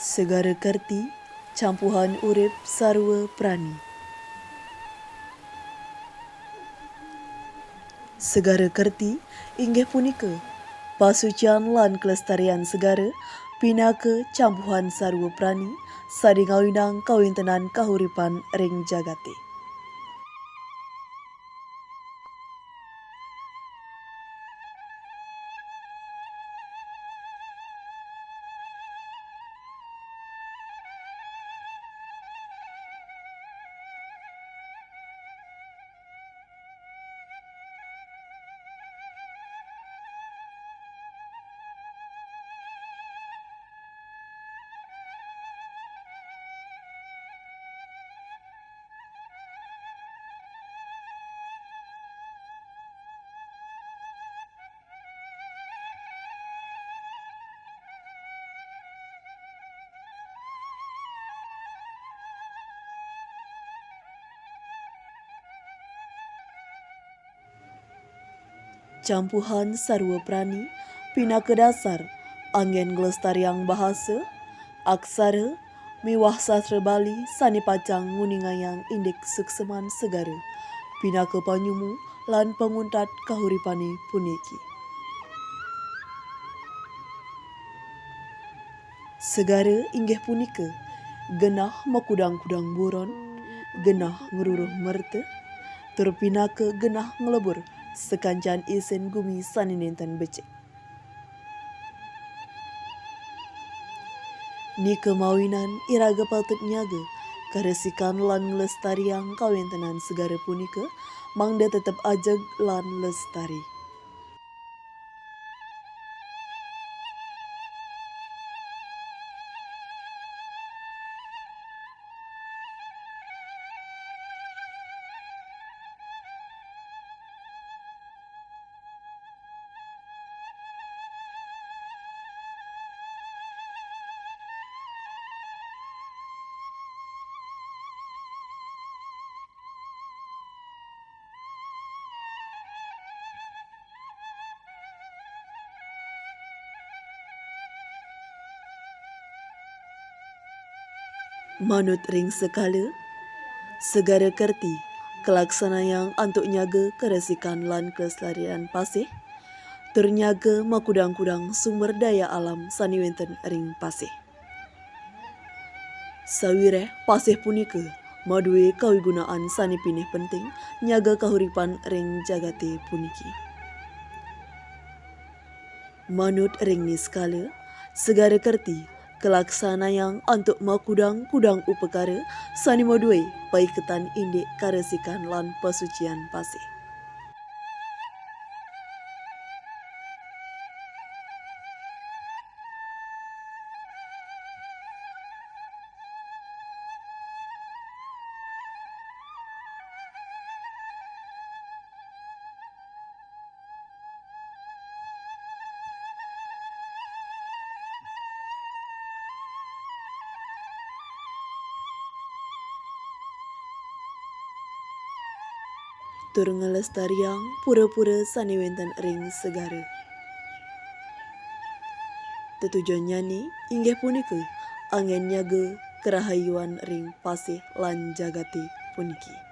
Segara kerti, campuhan urip sarua prani. Segara kerti inggih punika pasucian lan kelestarian segara pinaka campuhan sarua prani sadingawinang kawintenan kahuripan ring jagate. Campuhan sarua prani pinaka dasar angin gelestariang bahasa, aksara, miwah sastra Bali sani pacang nguningayang indik sukseman segara pinaka panyumu lan penguntat kahuripane puniki. Segara inggih punika genah makudang-kudang buron, genah ngeruruh merta, tur pinaka genah ngelebur sekancan isen gumi saninenten becek. Ni kemawinan iraga patut nyaga karesikan lan lestariang kawintenan segara punika mangda tetep ajeg lan lestari. Manut ring sekala, segara kerti, kelaksana yang antuk nyaga keresikan lan kelestarian pasih, ternyaga makudang-kudang sumber daya alam saniwenten ring pasih. Sawireh pasih punika madue kawigunaan sani pinih penting nyaga kahuripan ring jagate puniki. Manut ring ni skala, segara kerti kelaksana yang antuk makudang-kudang upekara sani modue paiketan indik karesikan lan pasucian pasih. Tur ngelestariang pura-pura saniwenten ring segara. Tetujuan nyani inggih punika angin nyaga kerahayuan ring pasih lan jagati puniki.